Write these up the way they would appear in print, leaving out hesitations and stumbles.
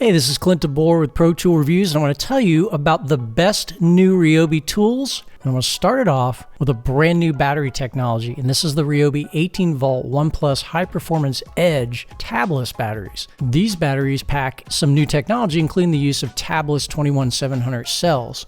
Hey, this is Clint DeBoer with Pro Tool Reviews, and I want to tell you about the best new Ryobi tools. And I'm going to start it off with a brand new battery technology, and this is the Ryobi 18-volt 1 Plus High Performance Edge tabless batteries. These batteries pack some new technology, including the use of tabless 21700 cells.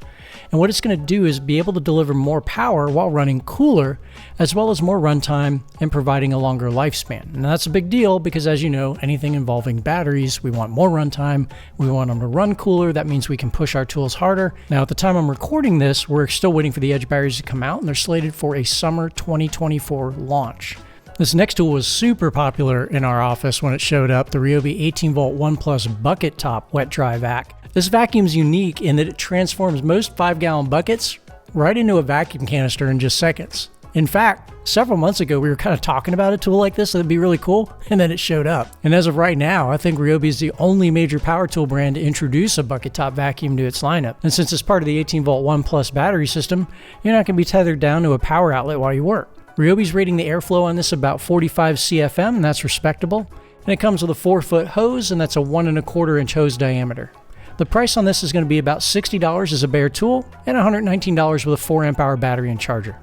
And what it's going to do is be able to deliver more power while running cooler, as well as more runtime and providing a longer lifespan. And that's a big deal because, as you know, anything involving batteries, we want more runtime, we want them to run cooler. That means we can push our tools harder. Now, at the time I'm recording this, we're still waiting for the Edge batteries to come out, and they're slated for a summer 2024 launch. This next tool was super popular in our office when it showed up, the Ryobi 18-volt 1 Plus Bucket Top Wet Dry Vac. This vacuum is unique in that it transforms most 5-gallon buckets right into a vacuum canister in just seconds. In fact, several months ago, we were kind of talking about a tool like this that'd be really cool, and then it showed up. And as of right now, I think Ryobi is the only major power tool brand to introduce a bucket top vacuum to its lineup. And since it's part of the 18-volt 1 Plus battery system, you're not going to be tethered down to a power outlet while you work. Ryobi's rating the airflow on this about 45 CFM, and that's respectable. And it comes with a 4-foot hose, and that's a 1 1/4 inch hose diameter. The price on this is going to be about $60 as a bare tool and $119 with a 4 amp hour battery and charger.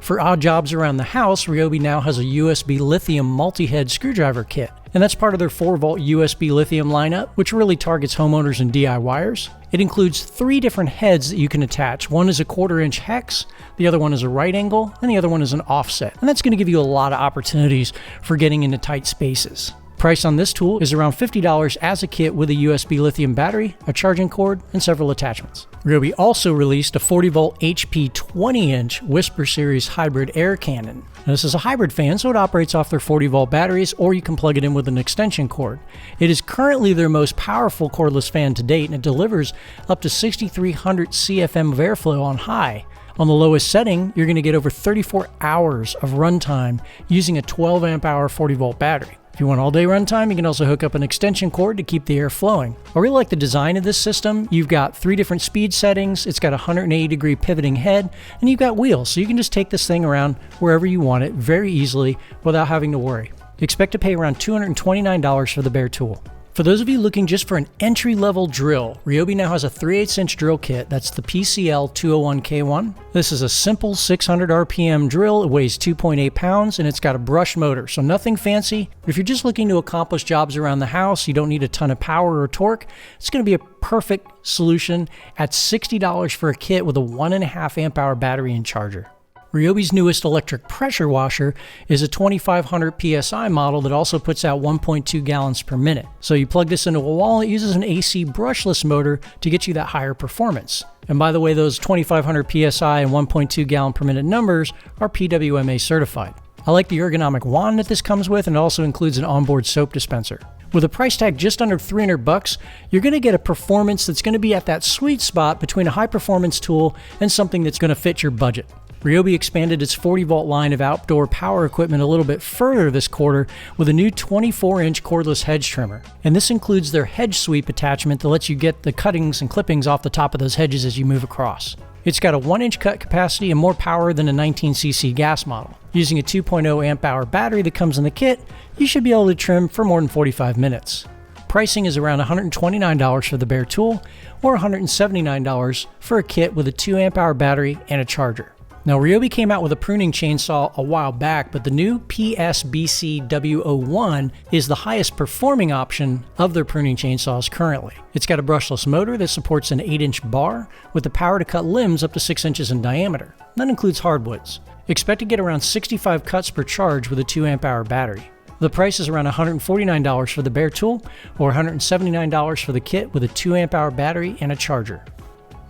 For odd jobs around the house, Ryobi now has a USB lithium multi-head screwdriver kit, and that's part of their 4-volt USB lithium lineup, which really targets homeowners and DIYers. It includes 3 different heads that you can attach. One is a 1/4 inch hex, the other one is a right angle, and the other one is an offset. And that's going to give you a lot of opportunities for getting into tight spaces. Price on this tool is around $50 as a kit with a USB lithium battery, a charging cord, and several attachments. Ryobi also released a 40-volt HP 20-inch Whisper Series hybrid air cannon. Now, this is a hybrid fan, so it operates off their 40-volt batteries, or you can plug it in with an extension cord. It is currently their most powerful cordless fan to date, and it delivers up to 6,300 CFM of airflow on high. On the lowest setting, you're going to get over 34 hours of runtime using a 12 amp hour 40-volt battery. If you want all-day runtime, you can also hook up an extension cord to keep the air flowing. I really like the design of this system. You've got 3 different speed settings, it's got a 180-degree pivoting head, and you've got wheels, so you can just take this thing around wherever you want it very easily without having to worry. Expect to pay around $229 for the bare tool. For those of you looking just for an entry-level drill, Ryobi now has a 3/8 inch drill kit. That's the PCL 201K1. This is a simple 600 RPM drill. It weighs 2.8 pounds, and it's got a brush motor, so nothing fancy. But if you're just looking to accomplish jobs around the house, you don't need a ton of power or torque, it's going to be a perfect solution at $60 for a kit with a 1.5 amp hour battery and charger. Ryobi's newest electric pressure washer is a 2500 PSI model that also puts out 1.2 gallons per minute. So you plug this into a wall, it uses an AC brushless motor to get you that higher performance. And by the way, those 2500 PSI and 1.2 gallon per minute numbers are PWMA certified. I like the ergonomic wand that this comes with, and it also includes an onboard soap dispenser. With a price tag just under $300, you're going to get a performance that's going to be at that sweet spot between a high performance tool and something that's going to fit your budget. Ryobi expanded its 40-volt line of outdoor power equipment a little bit further this quarter with a new 24-inch cordless hedge trimmer. And this includes their Hedge sweep attachment that lets you get the cuttings and clippings off the top of those hedges as you move across. It's got a 1-inch cut capacity and more power than a 19cc gas model. Using a 2.0 amp hour battery that comes in the kit, you should be able to trim for more than 45 minutes. Pricing is around $129 for the bare tool, or $179 for a kit with a 2 amp hour battery and a charger. Now, Ryobi came out with a pruning chainsaw a while back, but the new PSBC W01 is the highest performing option of their pruning chainsaws currently. It's got a brushless motor that supports an 8-inch bar with the power to cut limbs up to 6 inches in diameter. That includes hardwoods. Expect to get around 65 cuts per charge with a 2 amp hour battery. The price is around $149 for the bare tool, or $179 for the kit with a 2 amp hour battery and a charger.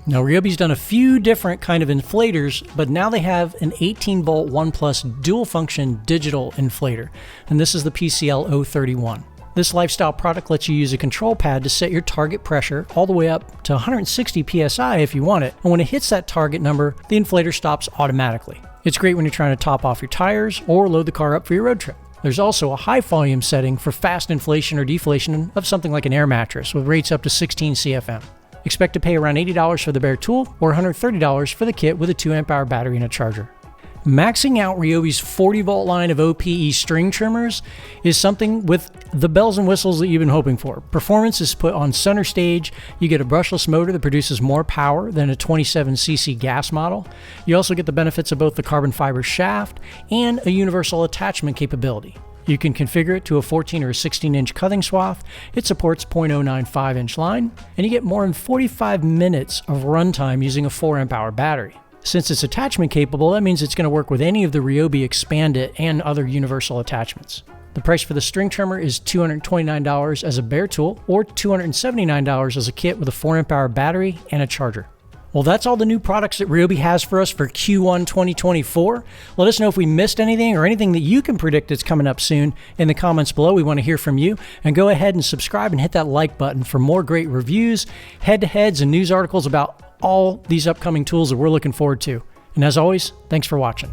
Now, Ryobi's done a few different kind of inflators, but now they have an 18-volt 1 Plus dual-function digital inflator, and this is the PCL 031. This lifestyle product lets you use a control pad to set your target pressure all the way up to 160 PSI if you want it, and when it hits that target number, the inflator stops automatically. It's great when you're trying to top off your tires or load the car up for your road trip. There's also a high volume setting for fast inflation or deflation of something like an air mattress with rates up to 16 CFM. Expect to pay around $80 for the bare tool, or $130 for the kit with a 2 amp hour battery and a charger. Maxing out Ryobi's 40 volt line of OPE string trimmers is something with the bells and whistles that you've been hoping for. Performance is put on center stage. You get a brushless motor that produces more power than a 27cc gas model. You also get the benefits of both the carbon fiber shaft and a universal attachment capability. You can configure it to a 14 or a 16-inch cutting swath. It supports 0.095-inch line, and you get more than 45 minutes of runtime using a 4 amp hour battery. Since it's attachment capable, that means it's going to work with any of the Ryobi Expandit and other universal attachments. The price for the string trimmer is $229 as a bare tool or $279 as a kit with a 4 amp hour battery and a charger. Well, that's all the new products that Ryobi has for us for Q1 2024. Let us know if we missed anything or anything that you can predict that's coming up soon in the comments below. We want to hear from you. And go ahead and subscribe and hit that like button for more great reviews, head-to-heads, and news articles about all these upcoming tools that we're looking forward to. And as always, thanks for watching.